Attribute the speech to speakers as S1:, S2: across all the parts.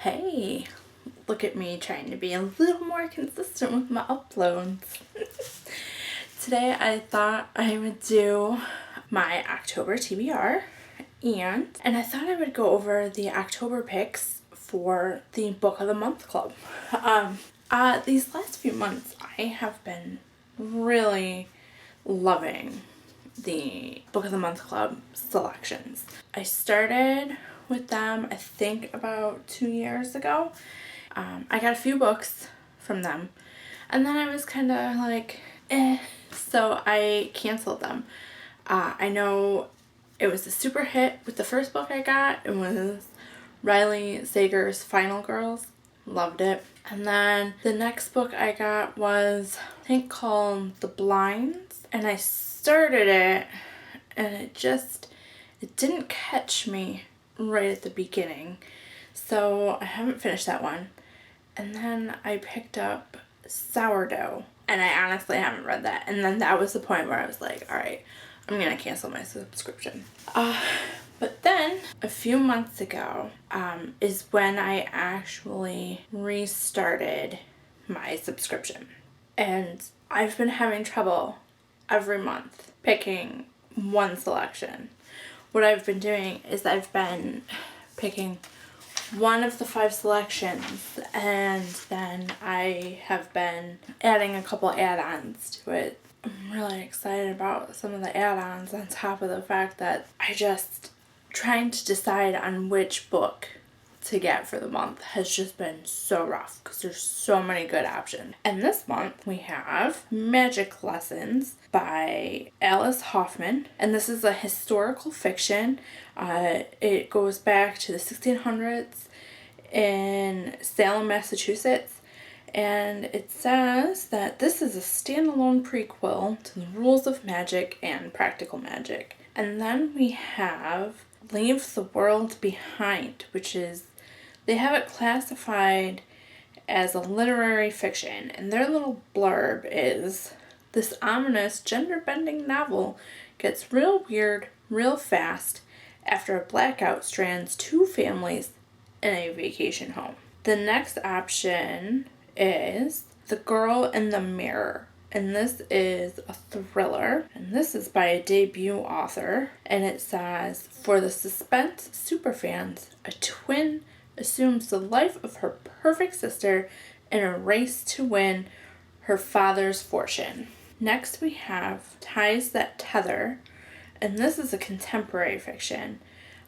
S1: Hey, look at me trying to be a little more consistent with my uploads. Today I thought I would do my October TBR and I thought I would go over the October picks for the Book of the Month Club. These last few months I have been really loving the Book of the Month Club selections. I started with them I think about 2 years ago. I got a few books from them and then I was kind of like so I canceled them. I know it was a super hit with the first book I got. It was Riley Sager's Final Girls. Loved it. And then the next book I got was I think called The Blinds, and I started it and it didn't catch me right at the beginning, so I haven't finished that one. And then I picked up Sourdough and I honestly haven't read that, and then that was the point where I was like, all right, I'm gonna cancel my subscription. But then a few months ago is when I actually restarted my subscription, and I've been having trouble every month picking one selection. What I've been doing is I've been picking one of the 5 selections, and then I have been adding a couple add-ons to it. I'm really excited about some of the add-ons, on top of the fact that trying to decide on which book to get for the month has just been so rough because there's so many good options. And this month we have Magic Lessons by Alice Hoffman, and this is a historical fiction. It goes back to the 1600s in Salem, Massachusetts, and it says that this is a standalone prequel to the rules of magic and practical magic. And then we have Leave the World Behind, which is, they have it classified as a literary fiction, and their little blurb is, this ominous gender-bending novel gets real weird real fast after a blackout strands 2 families in a vacation home. The next option is The Girl in the Mirror, and this is a thriller, and this is by a debut author, and it says, for the suspense superfans, a twin assumes the life of her perfect sister in a race to win her father's fortune. Next we have Ties That Tether, and this is a contemporary fiction,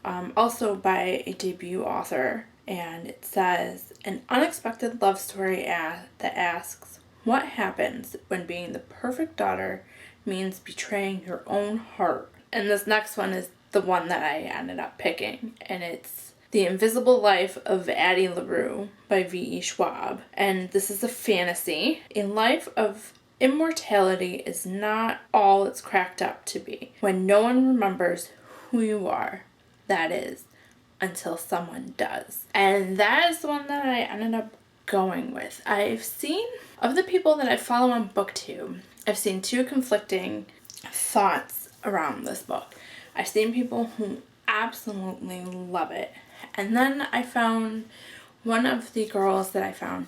S1: also by a debut author, and it says, an unexpected love story that asks, what happens when being the perfect daughter means betraying your own heart? And this next one is the one that I ended up picking, and it's The Invisible Life of Addie LaRue by V.E. Schwab. And this is a fantasy. A life of immortality is not all it's cracked up to be when no one remembers who you are. That is, until someone does. And that is the one that I ended up going with. I've seen, of the people that I follow on BookTube, I've seen 2 conflicting thoughts around this book. I've seen people who absolutely love it, and then I found one of the girls that I found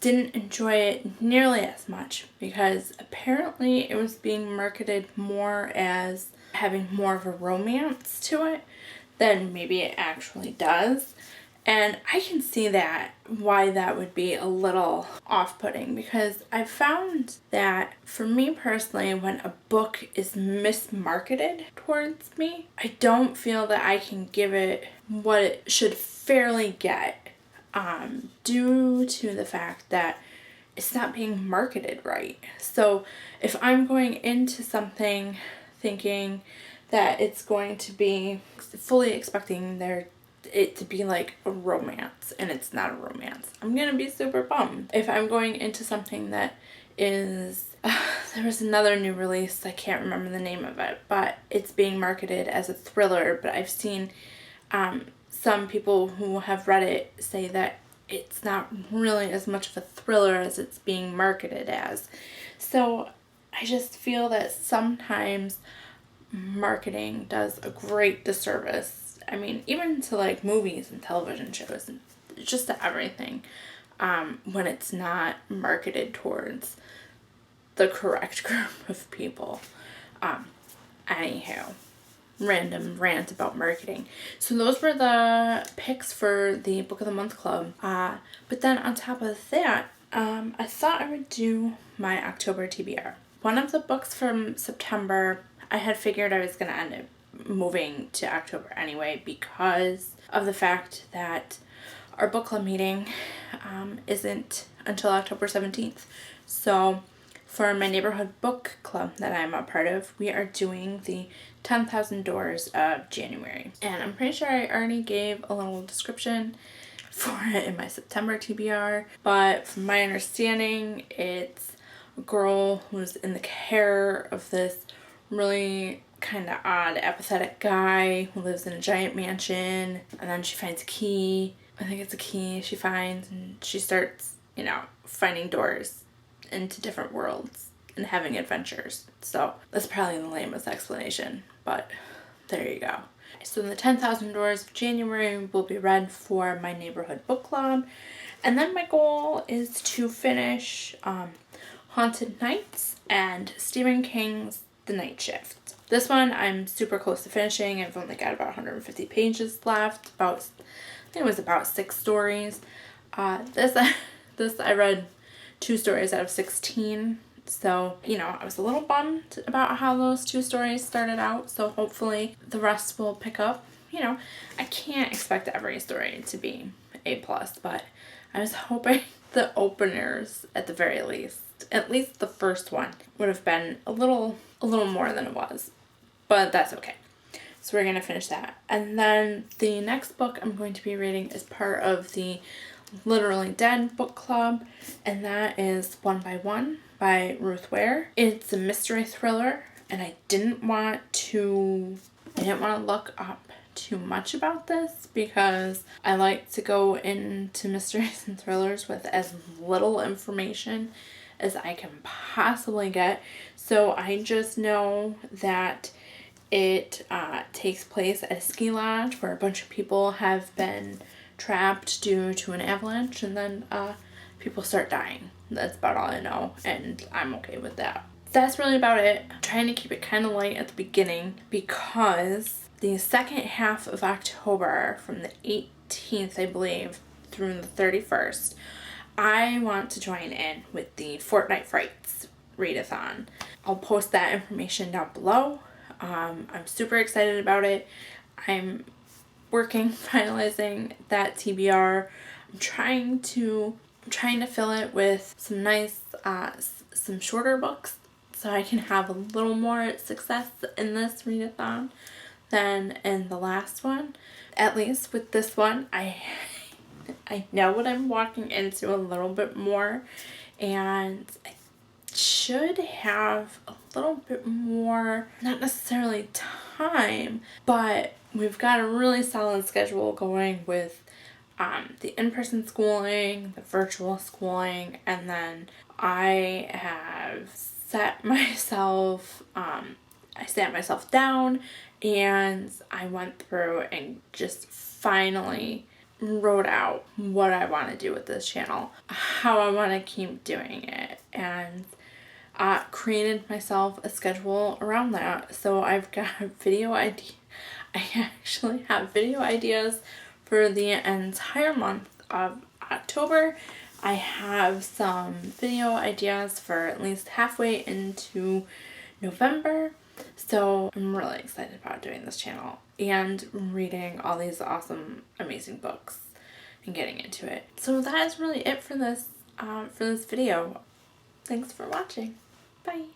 S1: didn't enjoy it nearly as much because apparently it was being marketed more as having more of a romance to it than maybe it actually does. And I can see that, why that would be a little off-putting, because I found that for me personally, when a book is mismarketed towards me, I don't feel that I can give it what it should fairly get, due to the fact that it's not being marketed right. So if I'm going into something thinking that it's going to be fully expecting it to be like a romance, and it's not a romance, I'm gonna be super bummed. If I'm going into something that is there was another new release, I can't remember the name of it, but it's being marketed as a thriller, but I've seen some people who have read it say that it's not really as much of a thriller as it's being marketed as. So I just feel that sometimes marketing does a great disservice. I mean, even to like movies and television shows and just to everything, when it's not marketed towards the correct group of people. Anywho, random rant about marketing. So those were the picks for the Book of the Month Club. But then on top of that, I thought I would do my October TBR. One of the books from September, I had figured I was going to end up moving to October anyway because of the fact that our book club meeting isn't until October 17th. So for my neighborhood book club that I'm a part of, we are doing the 10,000 Doors of January. And I'm pretty sure I already gave a little description for it in my September TBR. But from my understanding, it's a girl who's in the care of this really kind of odd, apathetic guy who lives in a giant mansion. And then she finds a key. I think it's a key she finds, and she starts, finding doors into different worlds and having adventures. So that's probably the lamest explanation, but there you go. So the 10,000 Doors of January will be read for my neighborhood book club. And then my goal is to finish Haunted Nights and Stephen King's The Night Shift. This one I'm super close to finishing. I've only got about 150 pages left. I think it was about 6 stories. This I read 2 stories out of 16. So, I was a little bummed about how those 2 stories started out. So hopefully the rest will pick up. I can't expect every story to be A+, but I was hoping the openers at the very least, at least the first one, would have been a little more than it was. But that's okay. So we're going to finish that. And then the next book I'm going to be reading is part of the Literally Dead book club, and that is One by One by Ruth Ware. It's a mystery thriller, and I didn't want to look up too much about this because I like to go into mysteries and thrillers with as little information as I can possibly get. So I just know that it takes place at a ski lodge where a bunch of people have been trapped due to an avalanche, and then people start dying. That's about all I know, and I'm okay with that. That's really about it. I'm trying to keep it kind of light at the beginning because the second half of October, from the 18th, I believe, through the 31st, I want to join in with the Fortnight Frights readathon. I'll post that information down below. I'm super excited about it. I'm finalizing that TBR. I'm trying to fill it with some nice, some shorter books so I can have a little more success in this readathon than in the last one. At least with this one, I know what I'm walking into a little bit more, and I should have a little bit more, not necessarily time, but we've got a really solid schedule going with the in-person schooling, the virtual schooling, and then I have set myself down and I went through and just finally wrote out what I want to do with this channel, how I want to keep doing it, and created myself a schedule around that. So I've got video ideas. I actually have video ideas for the entire month of October. I have some video ideas for at least halfway into November. So I'm really excited about doing this channel and reading all these awesome, amazing books and getting into it. So that is really it for this video. Thanks for watching. Bye.